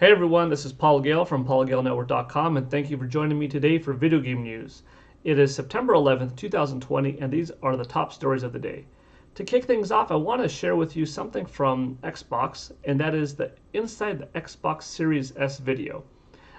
Hey everyone, this is Paul Gale from paulgalenetwork.com, and thank you for joining me today for video game news. It is September 11th, 2020, and these are the top stories of the day. To kick things off, I want to share with you something from Xbox, and that is the Inside the Xbox Series S video.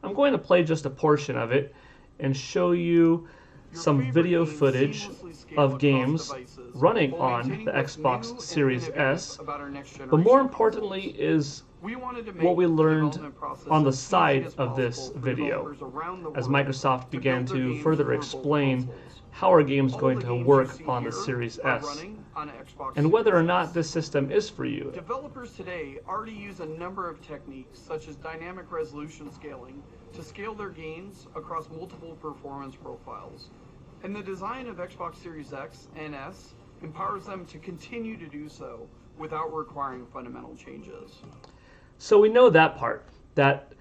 I'm going to play just a portion of it and show you some video footage of games running on the Xbox Series S, but more importantly is what we learned on the side of this video as Microsoft began to further explain how our game's going to work on the Series S and whether or not this system is for you. Developers today already use a number of techniques such as dynamic resolution scaling to scale their games across multiple performance profiles. And the design of Xbox Series X and S empowers them to continue to do so without requiring fundamental changes. So we know that part, that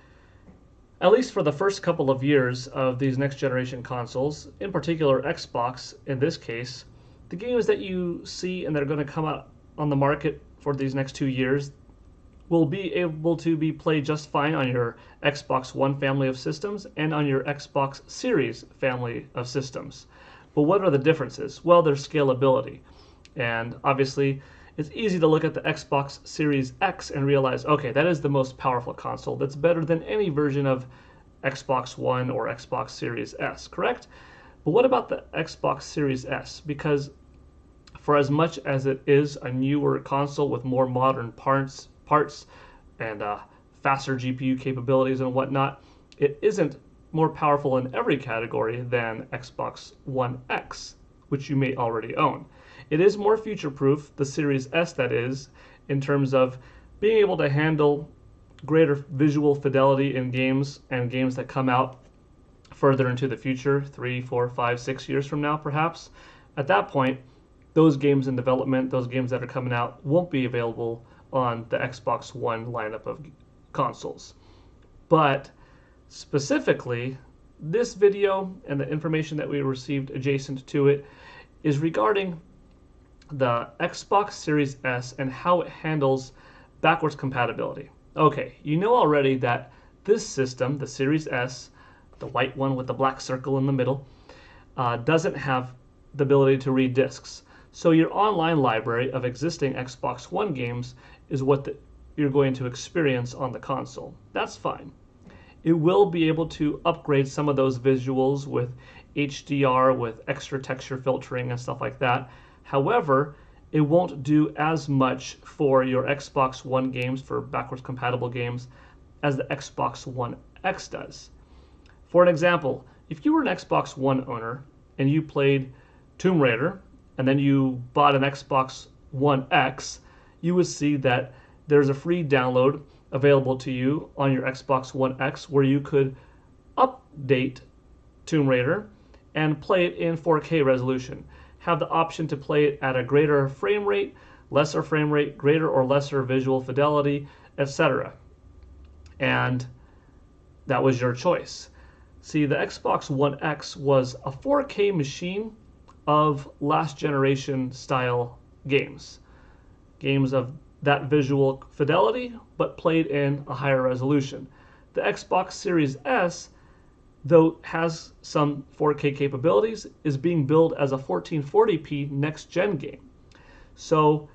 at least for the first couple of years of these next generation consoles, in particular Xbox in this case, the games that you see and that are going to come out on the market for these next 2 years will be able to be played just fine on your Xbox One family of systems and on your Xbox Series family of systems. But what are the differences? Well, there's scalability. And obviously, it's easy to look at the Xbox Series X and realize, okay, that is the most powerful console. That's better than any version of Xbox One or Xbox Series S, correct? But what about the Xbox Series S? Because for as much as it is a newer console with more modern parts and faster GPU capabilities and whatnot, it isn't more powerful in every category than Xbox One X, which you may already own. It is more future-proof, the Series S that is, in terms of being able to handle greater visual fidelity in games and games that come out further into the future, 3, 4, 5, 6 years from now perhaps. At that point, those games in development, those games that are coming out, won't be available on the Xbox One lineup of consoles. But specifically, this video and the information that we received adjacent to it is regarding the Xbox Series S and how it handles backwards compatibility. Okay, you know already that this system, the Series S, the white one with the black circle in the middle, doesn't have the ability to read discs. So your online library of existing Xbox One games is what you're going to experience on the console. That's fine. It will be able to upgrade some of those visuals with HDR, with extra texture filtering and stuff like that. However, it won't do as much for your Xbox One games, for backwards compatible games, as the Xbox One X does. For an example, if you were an Xbox One owner and you played Tomb Raider and then you bought an Xbox One X, you would see that there's a free download available to you on your Xbox One X where you could update Tomb Raider and play it in 4K resolution. Have the option to play it at a greater frame rate, lesser frame rate, greater or lesser visual fidelity, etc. And that was your choice. See, the Xbox One X was a 4K machine of last generation style games. Games of that visual fidelity, but played in a higher resolution. The Xbox Series S, though has some 4K capabilities, is being billed as a 1440p next-gen game. So,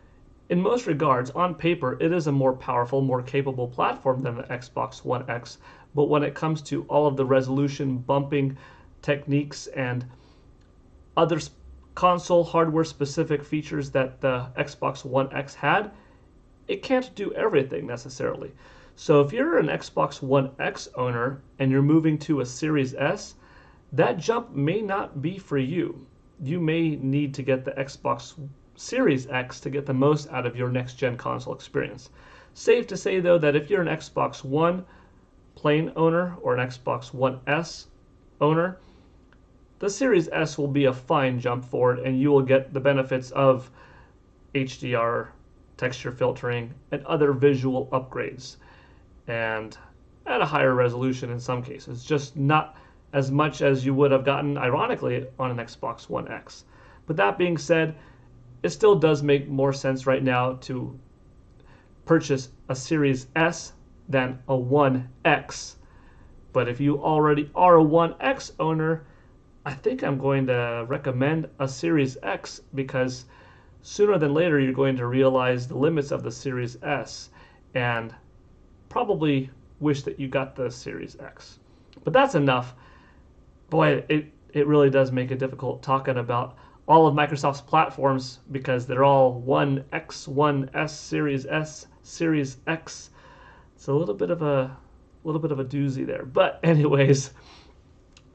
in most regards, on paper, it is a more powerful, more capable platform than the Xbox One X, but when it comes to all of the resolution bumping techniques and other console hardware-specific features that the Xbox One X had, it can't do everything necessarily. So if you're an Xbox One X owner and you're moving to a Series S, that jump may not be for you. You may need to get the Xbox Series X to get the most out of your next-gen console experience. Safe to say, though, that if you're an Xbox One plain owner or an Xbox One S owner, the Series S will be a fine jump forward and you will get the benefits of HDR, texture filtering, and other visual upgrades. And at a higher resolution in some cases, just not as much as you would have gotten, ironically, on an Xbox One X. But that being said, it still does make more sense right now to purchase a Series S than a One X. But if you already are a One X owner, I think I'm going to recommend a Series X, because sooner than later you're going to realize the limits of the Series S and probably wish that you got the Series X. But that's enough. Boy, it really does make it difficult talking about all of Microsoft's platforms, because they're all One X, One S, Series X. It's a little bit of a doozy there. But anyways,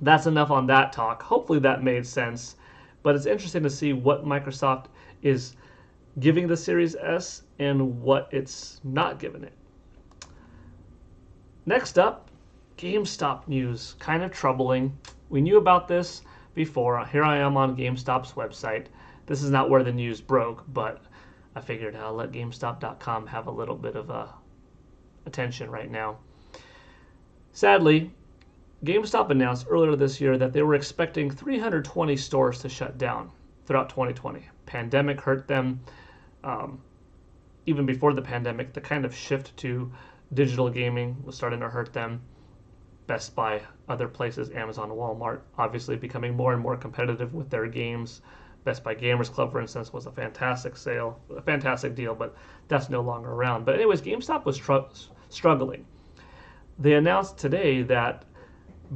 that's enough on that talk. Hopefully that made sense. But it's interesting to see what Microsoft is giving the Series S and what it's not giving it. Next up, GameStop news. Kind of troubling. We knew about this before. Here I am on GameStop's website. This is not where the news broke, but I figured I'll let GameStop.com have a little bit of attention right now. Sadly, GameStop announced earlier this year that they were expecting 320 stores to shut down throughout 2020. Pandemic hurt them. Even before the pandemic, the kind of shift to digital gaming was starting to hurt them. Best Buy, other places, Amazon, Walmart, obviously becoming more and more competitive with their games. Best Buy Gamers Club, for instance, was a fantastic deal, but that's no longer around. But anyways, GameStop was struggling. They announced today that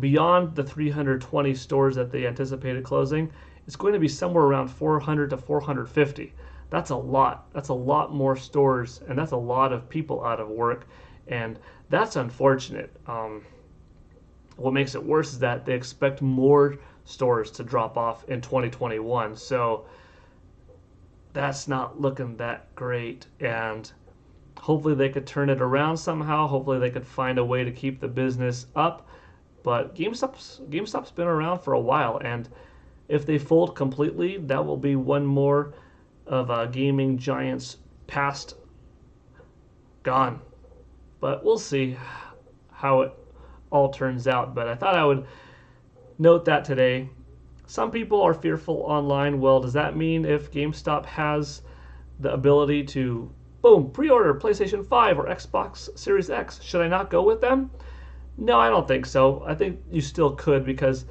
beyond the 320 stores that they anticipated closing, it's going to be somewhere around 400 to 450. That's a lot. That's a lot more stores, and that's a lot of people out of work, and that's unfortunate. What makes it worse is that they expect more stores to drop off in 2021. So that's not looking that great. And hopefully they could turn it around somehow. Hopefully they could find a way to keep the business up. But GameStop's been around for a while. And if they fold completely, that will be one more of a gaming giant's past gone. But we'll see how it all turns out. But I thought I would note that today. Some people are fearful online. Well, does that mean if GameStop has the ability to, boom, pre-order PlayStation 5 or Xbox Series X, should I not go with them? No, I don't think so. I think you still could, because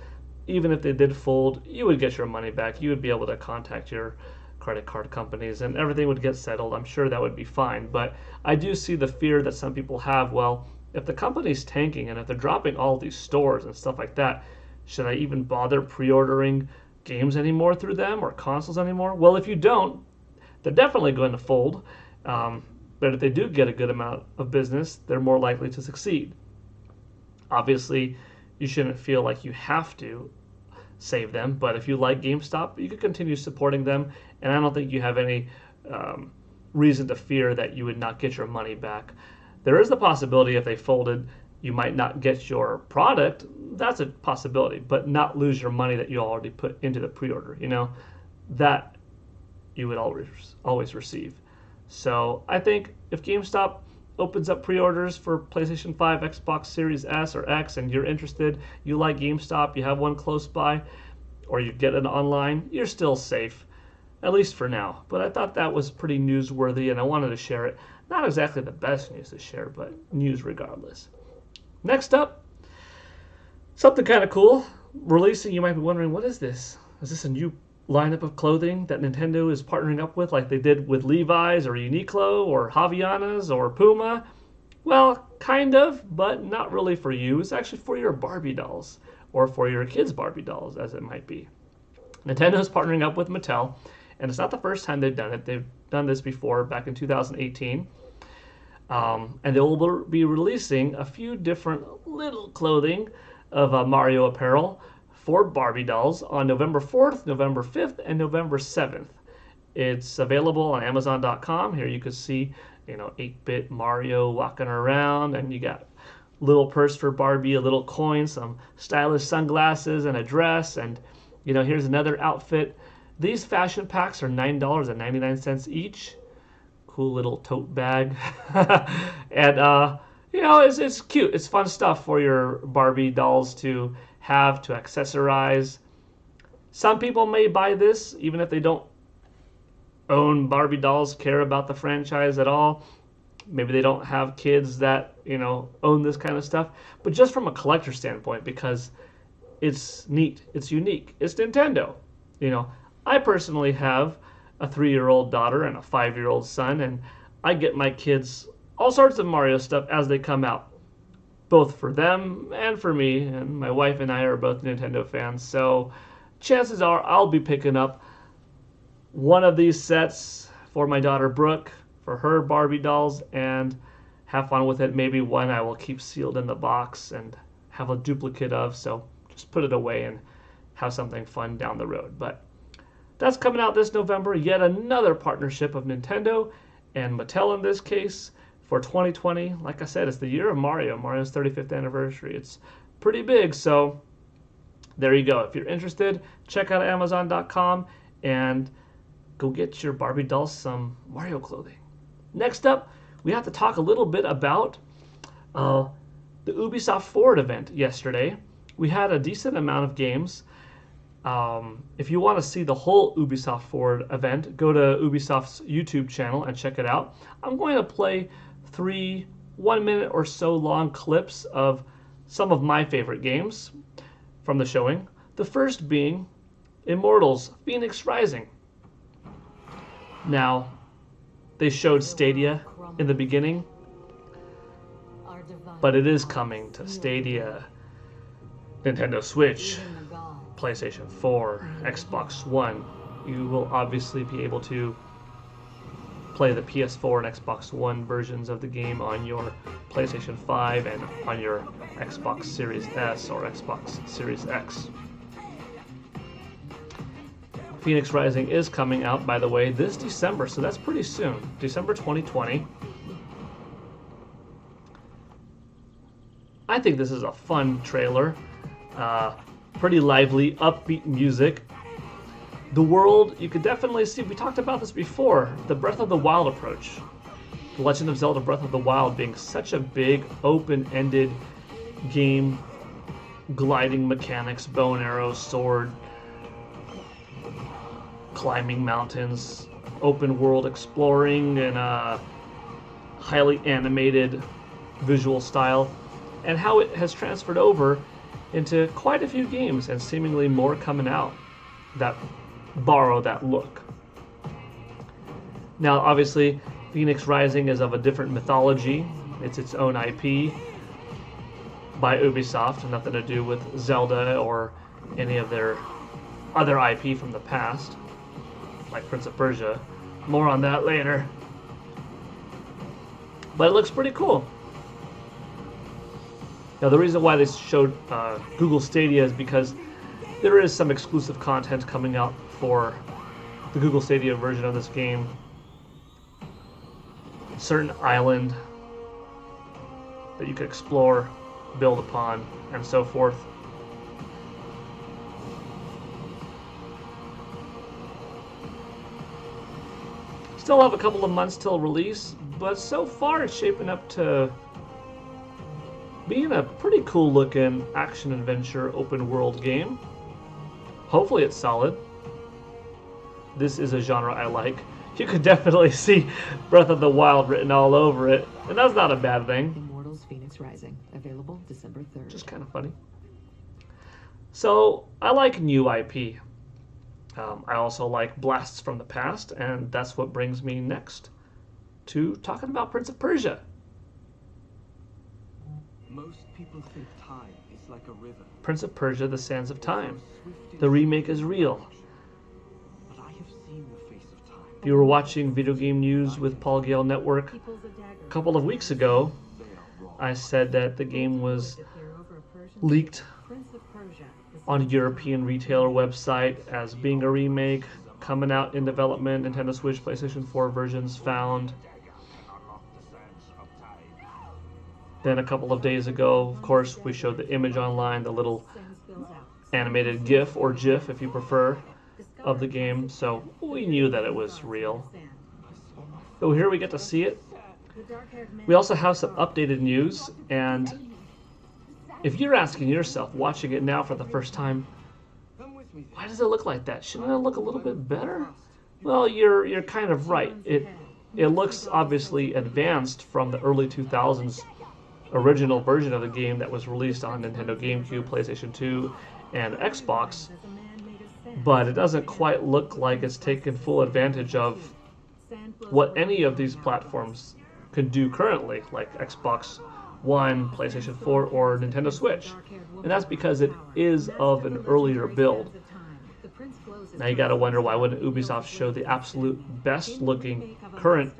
even if they did fold, you would get your money back. You would be able to contact your credit card companies and everything would get settled. I'm sure that would be fine. But I do see the fear that some people have. Well, if the company's tanking and if they're dropping all these stores and stuff like that, should I even bother pre-ordering games anymore through them or consoles anymore? Well, if you don't, they're definitely going to fold. But if they do get a good amount of business, they're more likely to succeed. Obviously, you shouldn't feel like you have to save them, but if you like GameStop, you could continue supporting them, and I don't think you have any reason to fear that you would not get your money back. There is the possibility if they folded, you might not get your product. That's a possibility, but not lose your money that you already put into the pre-order. That you would always receive. So I think if GameStop opens up pre-orders for PlayStation 5, Xbox Series S or X, and you're interested, you like GameStop, you have one close by, or you get it online, you're still safe, at least for now. But I thought that was pretty newsworthy, and I wanted to share it. Not exactly the best news to share, but news regardless. Next up, something kind of cool. Releasing, you might be wondering, what is this? Is this a new lineup of clothing that Nintendo is partnering up with, like they did with Levi's or Uniqlo or Havaianas or Puma? Well, kind of, but not really for you. It's actually for your Barbie dolls, or for your kids' Barbie dolls, as it might be. Nintendo is partnering up with Mattel, and it's not the first time they've done it. They've done this before, back in 2018. And they will be releasing a few different little clothing of Mario apparel for Barbie dolls on November 4th, November 5th, and November 7th. It's available on Amazon.com. Here you can see, 8-bit Mario walking around, and you got little purse for Barbie, a little coin, some stylish sunglasses, and a dress, and here's another outfit. These fashion packs are $9.99 each. Cool little tote bag. And it's cute. It's fun stuff for your Barbie dolls to have, to accessorize. Some people may buy this even if they don't own Barbie dolls, care about the franchise at all. Maybe they don't have kids that, own this kind of stuff. But just from a collector standpoint, because it's neat, it's unique, it's Nintendo. I personally have a 3-year-old daughter and a 5-year-old son, and I get my kids all sorts of Mario stuff as they come out, both for them and for me. And my wife and I are both Nintendo fans, so chances are I'll be picking up one of these sets for my daughter Brooke, for her Barbie dolls, and have fun with it. Maybe one I will keep sealed in the box and have a duplicate of, so just put it away and have something fun down the road. But that's coming out this November. Yet another partnership of Nintendo and Mattel in this case for 2020. Like I said, it's the year of Mario. Mario's 35th anniversary. It's pretty big, so there you go. If you're interested, check out Amazon.com and go get your Barbie dolls some Mario clothing. Next up, we have to talk a little bit about the Ubisoft Forward event yesterday. We had a decent amount of games. If you want to see the whole Ubisoft Forward event, go to Ubisoft's YouTube channel and check it out. I'm going to play 3 1-minute or so long clips of some of my favorite games from the showing. The first being Immortals, Fenyx Rising. Now, they showed Stadia in the beginning, but it is coming to Stadia, Nintendo Switch, PlayStation 4, Xbox One. You will obviously be able to play the PS4 and Xbox One versions of the game on your PlayStation 5 and on your Xbox Series S or Xbox Series X. Fenyx Rising is coming out, by the way, this December, so that's pretty soon. December 2020. I think this is a fun trailer. Pretty lively, upbeat music. The world, you could definitely see, we talked about this before, the Breath of the Wild approach. The Legend of Zelda Breath of the Wild being such a big, open-ended game, gliding mechanics, bow and arrow, sword, climbing mountains, open world exploring, and a highly animated visual style, and how it has transferred over into quite a few games, and seemingly more coming out that borrow that look. Now, obviously, Fenyx Rising is of a different mythology. It's its own IP by Ubisoft, nothing to do with Zelda or any of their other IP from the past, like Prince of Persia. More on that later. But it looks pretty cool. Now, the reason why they showed Google Stadia is because there is some exclusive content coming out for the Google Stadia version of this game. A certain island that you could explore, build upon, and so forth. Still have a couple of months till release, but so far it's shaping up to being a pretty cool looking action adventure open world game. Hopefully it's solid. This is a genre I like. You could definitely see Breath of the Wild written all over it, and that's not a bad thing. Immortals Fenyx Rising, available December 3rd. Just kind of funny. So, I like new IP. I also like blasts from the past, and that's what brings me next to talking about Prince of Persia. Most people think time is like a river. Prince of Persia, The Sands of Time. The remake is real. But I have seen the face of time. If you were watching Video Game News with Paul Gale Network a couple of weeks ago, I said that the game was leaked on a European retailer website as being a remake, coming out in development, Nintendo Switch, PlayStation 4 versions found. Then a couple of days ago, of course, we showed the image online, the little animated GIF, or GIF if you prefer, of the game, so we knew that it was real. So here we get to see it. We also have some updated news, and if you're asking yourself, watching it now for the first time, why does it look like that? Shouldn't it look a little bit better? Well, you're kind of right. It it looks obviously advanced from the early 2000s original version of the game that was released on Nintendo GameCube, PlayStation 2, and Xbox, but it doesn't quite look like it's taken full advantage of what any of these platforms could do currently, like Xbox One, PlayStation 4, or Nintendo Switch. And that's because it is of an earlier build. Now you gotta wonder, why wouldn't Ubisoft show the absolute best looking current,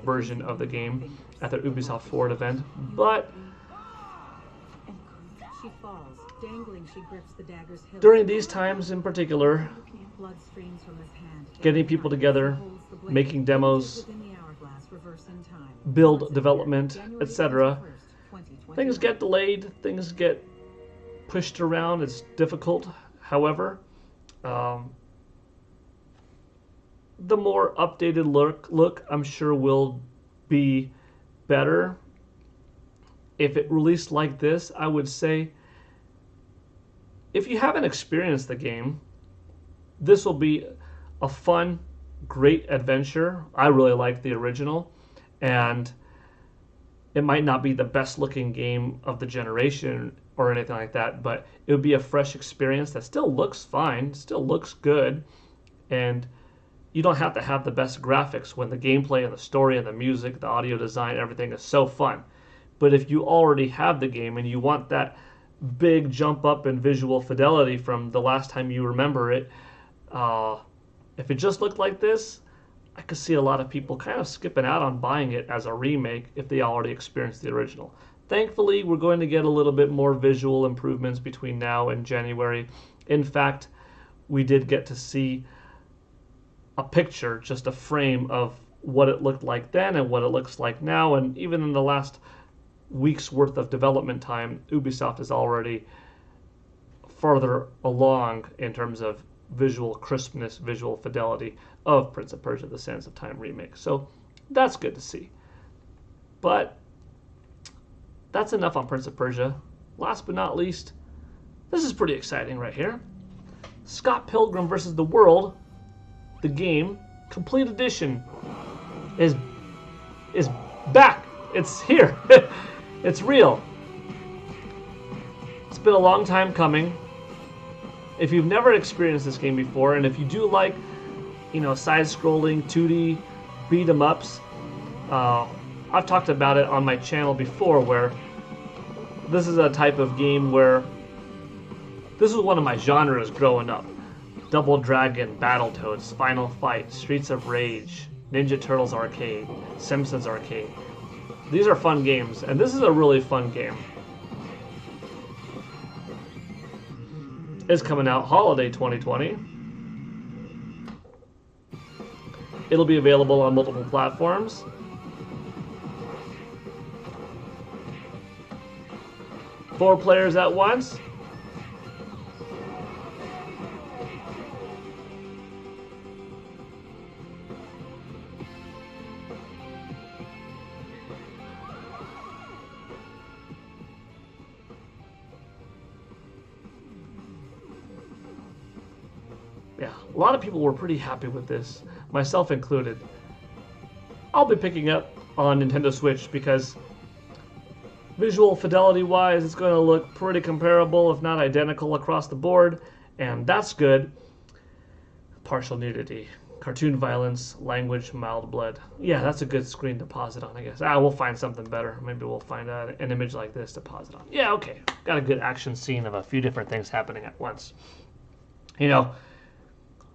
version of the game at their Ubisoft Forward event? But during these times in particular, getting people together, making demos, build development, etc., things get delayed, things get pushed around, it's difficult. However, the more updated look I'm sure will be better. If it released like this, I would say, if you haven't experienced the game, this will be a fun, great adventure. I really like the original, and it might not be the best looking game of the generation or anything like that, but it would be a fresh experience that still looks fine, still looks good, and you don't have to have the best graphics when the gameplay and the story and the music, the audio design, everything is so fun. But if you already have the game and you want that big jump up in visual fidelity from the last time you remember it, if it just looked like this, I could see a lot of people kind of skipping out on buying it as a remake if they already experienced the original. Thankfully, we're going to get a little bit more visual improvements between now and January. In fact, we did get to see a picture, just a frame of what it looked like then and what it looks like now. And even in the last week's worth of development time, Ubisoft is already farther along in terms of visual crispness, visual fidelity of Prince of Persia: The Sands of Time remake. So that's good to see. But that's enough on Prince of Persia. Last but not least, this is pretty exciting right here. Scott Pilgrim vs. the World, the game, complete edition, is back. It's here. It's real. It's been a long time coming. If you've never experienced this game before, and if you do like, side-scrolling 2D beat 'em ups, I've talked about it on my channel before, where this is a type of game where this is one of my genres growing up. Double Dragon, Battletoads, Final Fight, Streets of Rage, Ninja Turtles Arcade, Simpsons Arcade. These are fun games, and this is a really fun game. It's coming out holiday 2020. It'll be available on multiple platforms. Four players at once. Yeah, a lot of people were pretty happy with this, myself included. I'll be picking up on Nintendo Switch because visual fidelity wise, it's going to look pretty comparable, if not identical, across the board, and that's good. Partial nudity, cartoon violence, language, mild blood. Yeah, that's a good screen to pause it on, I guess. We'll find something better. Maybe we'll find an image like this to pause it on. Yeah, okay. Got a good action scene of a few different things happening at once.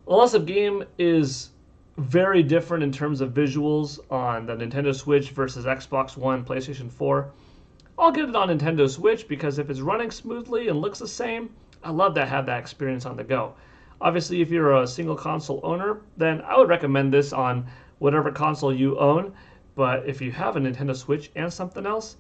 Unless a game is very different in terms of visuals on the Nintendo Switch versus Xbox One, PlayStation 4, I'll get it on Nintendo Switch because if it's running smoothly and looks the same, I love to have that experience on the go. Obviously, if you're a single console owner, then I would recommend this on whatever console you own. But if you have a Nintendo Switch and something else,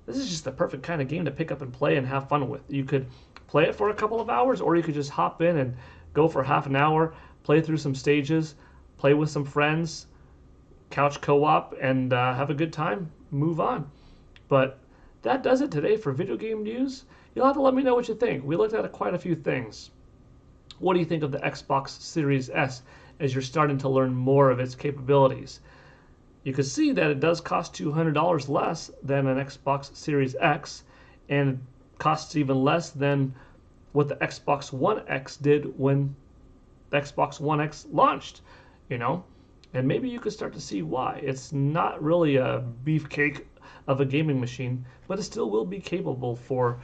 this is just the perfect kind of game to pick up and play and have fun with. You could play it for a couple of hours, or you could just hop in and go for half an hour, play through some stages, play with some friends, couch co-op, and have a good time, move on. But that does it today for video game news. You'll have to let me know what you think. We looked at quite a few things. What do you think of the Xbox Series S as you're starting to learn more of its capabilities? you can see that it does cost $200 less than an Xbox Series X, and it costs even less than what the Xbox One X did when the Xbox One X launched, you know? And maybe you could start to see why. It's not really a beefcake of a gaming machine, but it still will be capable for,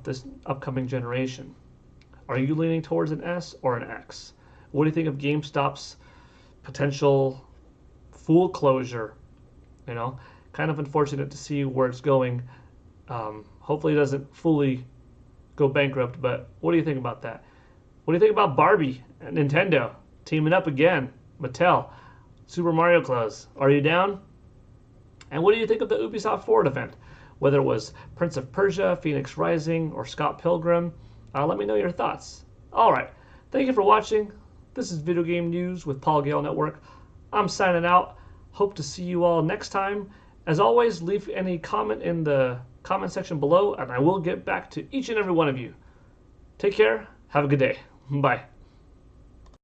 this upcoming generation. Are you leaning towards an S or an X? What do you think of GameStop's potential full closure? Kind of unfortunate to see where it's going. Hopefully it doesn't fully go bankrupt, but what do you think about that? What do you think about Barbie and Nintendo teaming up again? Mattel, Super Mario Close. Are you down? And what do you think of the Ubisoft Forward event? Whether it was Prince of Persia, Fenyx Rising, or Scott Pilgrim, let me know your thoughts. All right. Thank you for watching. This is Video Game News with Paul Gale Network. I'm signing out. Hope to see you all next time. As always, leave any comment in the comment section below, and I will get back to each and every one of you. Take care. Have a good day. Bye.